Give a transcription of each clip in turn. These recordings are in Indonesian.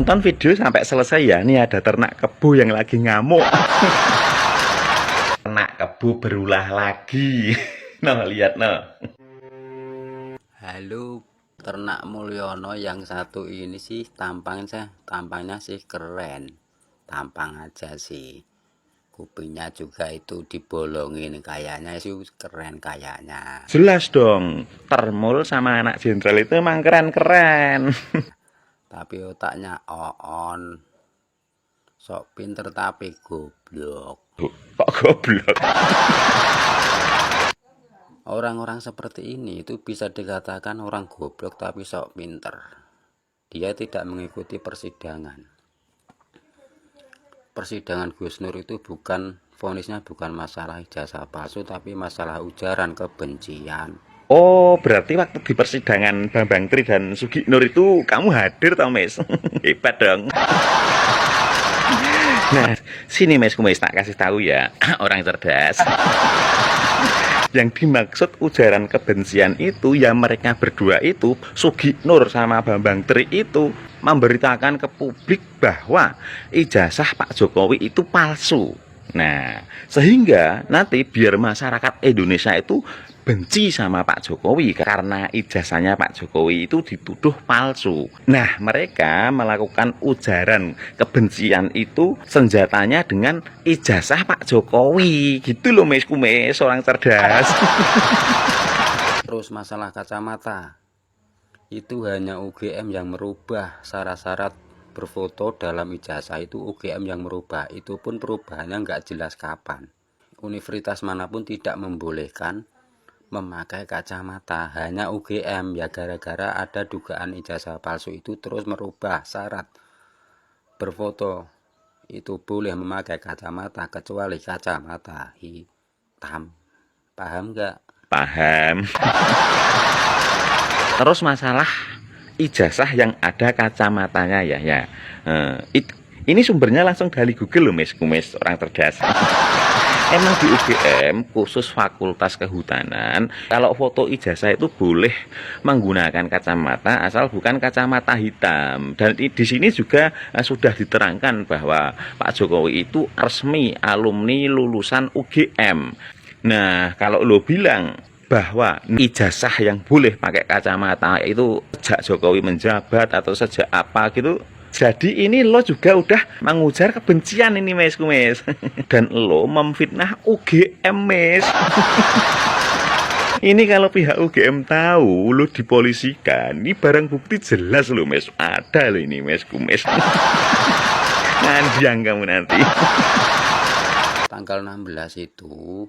Tonton video sampai selesai ya. Nih ada ternak kebo yang lagi ngamuk. Ternak kebo berulah lagi. Nah, lihat nah. Halo ternak Mulyono, yang satu ini sih tampangnya sih keren, tampang aja sih. Kupingnya juga itu dibolongin, kayaknya sih keren kayaknya. Jelas dong, Termul sama anak jenderal itu emang keren-keren. Tapi otaknya on, sok pinter tapi goblok. Kok goblok? Orang-orang seperti ini itu bisa dikatakan orang goblok tapi sok pinter. Dia tidak mengikuti persidangan. Persidangan Gus Nur itu vonisnya bukan masalah ijazah palsu, tapi masalah ujaran kebencian. Oh, berarti waktu di persidangan Bambang Tri dan Sugi Nur itu kamu hadir toh, Mes? Hebat dong. Nah, sini Mes tak kasih tahu ya, orang cerdas. Yang dimaksud ujaran kebencian itu ya mereka berdua itu, Sugi Nur sama Bambang Tri itu memberitakan ke publik bahwa ijazah Pak Jokowi itu palsu. Nah, sehingga nanti biar masyarakat Indonesia itu benci sama Pak Jokowi karena ijazahnya Pak Jokowi itu dituduh palsu. Nah, mereka melakukan ujaran kebencian itu senjatanya dengan ijazah Pak Jokowi. Gitu loh, Mes Kumes, orang cerdas. Terus masalah kacamata, itu hanya UGM yang merubah syarat-syarat berfoto dalam ijazah. Itu UGM yang merubah, itu pun perubahannya nggak jelas kapan. Universitas manapun tidak membolehkan memakai kacamata, hanya UGM ya, gara-gara ada dugaan ijazah palsu itu terus merubah syarat berfoto. Itu boleh memakai kacamata kecuali kacamata hitam. Paham nggak? Paham. Terus masalah ijazah yang ada kacamatanya ya. Ini sumbernya langsung dari Google loh, Mes Kumes, orang cerdas. Emang di UGM khusus Fakultas Kehutanan, kalau foto ijazah itu boleh menggunakan kacamata asal bukan kacamata hitam. Dan di sini juga sudah diterangkan bahwa Pak Jokowi itu resmi alumni lulusan UGM. Nah, kalau lo bilang bahwa ijazah yang boleh pakai kacamata itu sejak Jokowi menjabat atau sejak apa gitu, jadi ini lo juga udah mengujar kebencian ini, Mes Kumes. Dan lo memfitnah UGM, Mes. Ini kalau pihak UGM tahu lo dipolisikan, ini barang bukti jelas lo, Mes. Ada lo ini, Mes Kumes. Nandiang kamu nanti. Tanggal 16 itu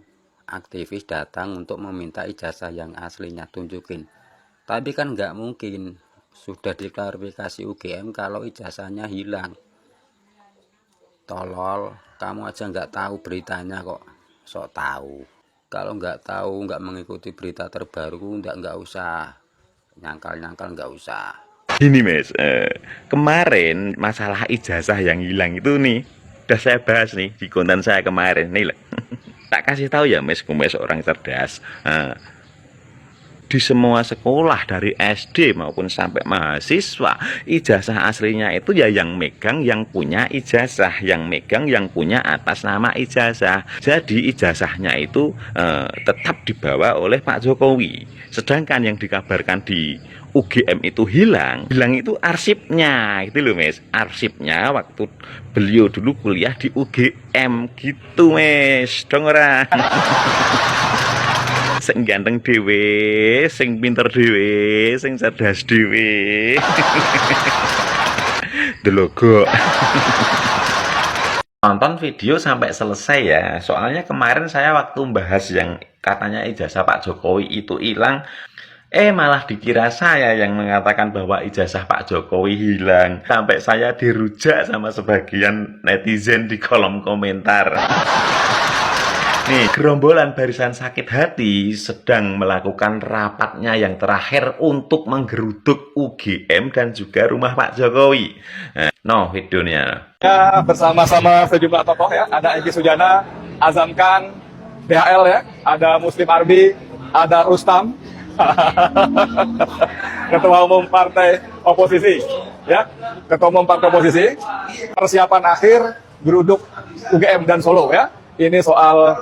aktivis datang untuk meminta ijazah yang aslinya, tunjukin. Tapi kan nggak mungkin, sudah diklarifikasi UGM kalau ijazahnya hilang. Tolol, kamu aja nggak tahu beritanya kok sok tahu. Kalau nggak tahu, nggak mengikuti berita terbaru, nggak usah nyangkal-nyangkal, nggak usah. Ini, Mes, kemarin masalah ijazah yang hilang itu nih udah saya bahas nih di konten saya kemarin nih. Tak kasih tahu ya, Mes Kumes, orang cerdas. Di semua sekolah dari SD maupun sampai mahasiswa, ijazah aslinya itu ya yang megang yang punya ijazah, yang megang yang punya atas nama ijazah. Jadi ijazahnya itu tetap dibawa oleh Pak Jokowi. Sedangkan yang dikabarkan di UGM itu hilang itu arsipnya, gitu loh, Mes. Arsipnya waktu beliau dulu kuliah di UGM gitu, Mes. Dong ora. Sing ganteng dhewe, sing pinter dhewe, sing cerdas dhewe. Delogo. Nonton video sampai selesai ya. Soalnya kemarin saya waktu bahas yang katanya ijazah Pak Jokowi itu hilang, malah dikira saya yang mengatakan bahwa ijazah Pak Jokowi hilang. Sampai saya dirujak sama sebagian netizen di kolom komentar. Nih, gerombolan barisan sakit hati sedang melakukan rapatnya yang terakhir untuk menggeruduk UGM dan juga rumah Pak Jokowi. Nah, videonya. Ya, bersama-sama sejumlah tokoh ya, ada Egy Sujana, Azam Khan, DHL ya, ada Muslim Arbi, ada Rustam, Ketua Umum Partai Oposisi, ya, Ketua Umum Partai Oposisi, persiapan akhir geruduk UGM dan Solo, ya. Ini soal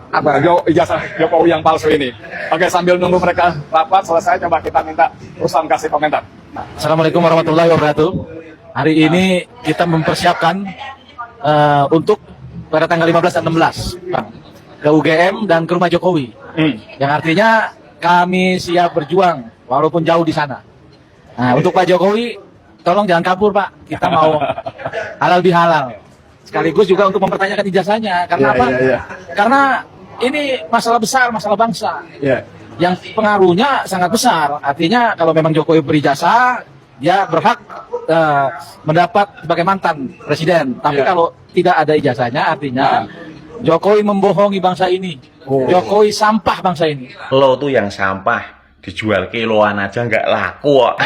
apa ijazah Jokowi yang palsu ini. Oke, sambil nunggu mereka rapat selesai, coba kita minta Ruslan kasih komentar. Assalamualaikum warahmatullahi wabarakatuh. Hari ini kita mempersiapkan untuk pada tanggal 15 dan 16 ke UGM dan ke rumah Jokowi. Yang artinya kami siap berjuang walaupun jauh di sana. Nah, untuk Pak Jokowi, tolong jangan kabur Pak. Kita mau halal bihalal. Sekaligus juga untuk mempertanyakan ijazahnya. Karena apa? Karena ini masalah besar, masalah bangsa. Yang pengaruhnya sangat besar. Artinya kalau memang Jokowi berijazah, dia berhak mendapat sebagai mantan presiden. Tapi kalau tidak ada ijazahnya, artinya Jokowi membohongi bangsa ini. Jokowi sampah bangsa ini. Lo tuh yang sampah, dijual kiloan aja nggak laku kok.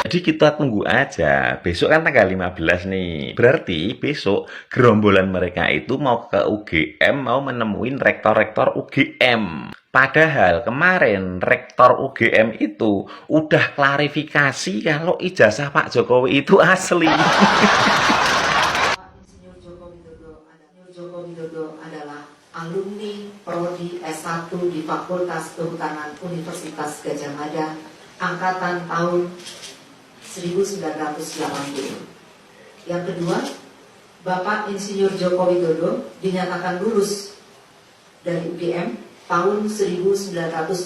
Jadi kita tunggu aja. Besok kan tanggal 15 nih. Berarti besok gerombolan mereka itu mau ke UGM, mau menemuin rektor-rektor UGM. Padahal kemarin rektor UGM itu udah klarifikasi kalau ijazah Pak Jokowi itu asli. Insinyur Joko Widodo adalah alumni Prodi S1 di Fakultas Kehutanan Universitas Gadjah Mada angkatan tahun 1980. Yang kedua, Bapak Insinyur Joko Widodo dinyatakan lulus dari UGM tahun 1985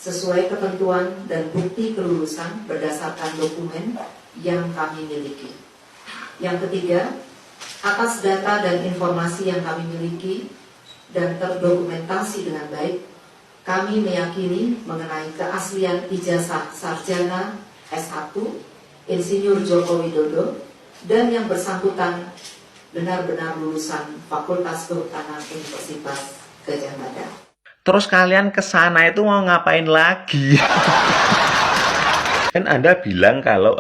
sesuai ketentuan dan bukti kelulusan berdasarkan dokumen yang kami miliki. Yang ketiga, atas data dan informasi yang kami miliki dan terdokumentasi dengan baik, kami meyakini mengenai keaslian ijazah sarjana S1 Insinyur Joko Widodo dan yang bersangkutan benar-benar lulusan Fakultas Kehutanan Universitas Gadjah Mada. Terus kalian ke sana itu mau ngapain lagi? Kan Anda bilang kalau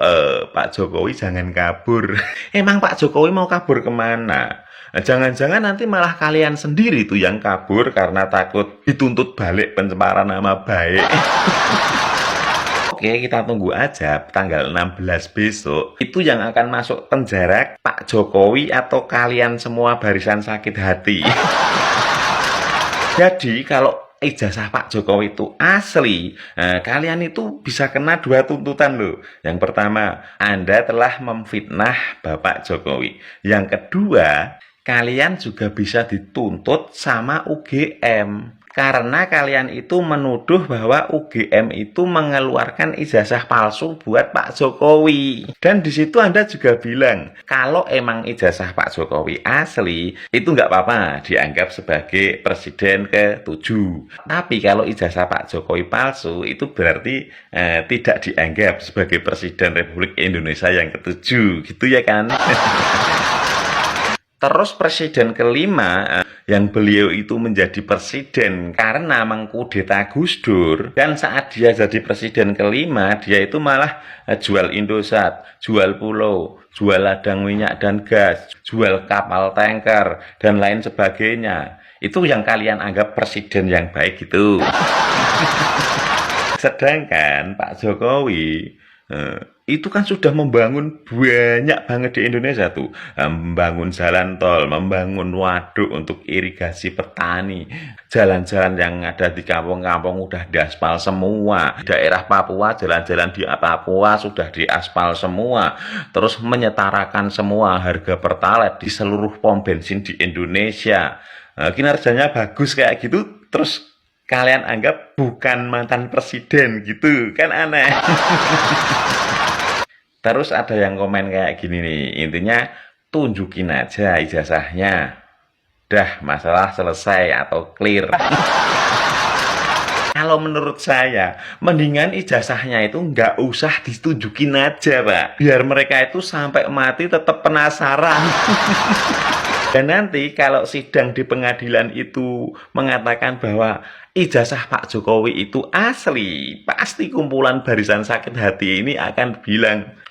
Pak Jokowi jangan kabur. Emang Pak Jokowi mau kabur kemana? Jangan-jangan nanti malah kalian sendiri tuh yang kabur karena takut dituntut balik pencemaran nama baik. Oke, kita tunggu aja tanggal 16 besok. Itu yang akan masuk penjara Pak Jokowi atau kalian semua barisan sakit hati. Jadi kalau ijazah Pak Jokowi itu asli, kalian itu bisa kena 2 tuntutan loh. Yang pertama, Anda telah memfitnah Bapak Jokowi. Yang kedua, kalian juga bisa dituntut sama UGM. Karena kalian itu menuduh bahwa UGM itu mengeluarkan ijazah palsu buat Pak Jokowi. Dan di situ Anda juga bilang, kalau emang ijazah Pak Jokowi asli, itu nggak apa-apa dianggap sebagai presiden ke-7. Tapi kalau ijazah Pak Jokowi palsu, itu berarti tidak dianggap sebagai presiden Republik Indonesia yang ke-7. Gitu ya kan? Terus presiden kelima yang beliau itu menjadi presiden karena mengkudeta Gus Dur, dan saat dia jadi presiden kelima dia itu malah jual Indosat, jual pulau, jual ladang minyak dan gas, jual kapal tanker dan lain sebagainya. Itu yang kalian anggap presiden yang baik gitu. Sedangkan Pak Jokowi itu kan sudah membangun banyak banget di Indonesia tuh, membangun jalan tol, membangun waduk untuk irigasi petani, jalan-jalan yang ada di kampung-kampung udah diaspal semua, di daerah Papua, jalan-jalan di Papua sudah diaspal semua, terus menyetarakan semua harga pertalite di seluruh pom bensin di Indonesia. Kinerjanya bagus kayak gitu, terus kalian anggap bukan mantan presiden gitu, kan aneh. Terus ada yang komen kayak gini nih, intinya tunjukin aja ijazahnya, dah masalah selesai atau clear. Kalau menurut saya, mendingan ijazahnya itu nggak usah ditunjukin aja Pak, biar mereka itu sampai mati tetap penasaran. Dan nanti kalau sidang di pengadilan itu mengatakan bahwa ijazah Pak Jokowi itu asli, pasti kumpulan barisan sakit hati ini akan bilang,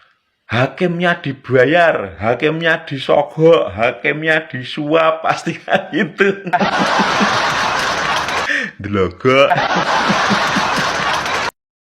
hakimnya dibayar, hakimnya disogok, hakimnya disuap, pasti kan gitu. Delaga.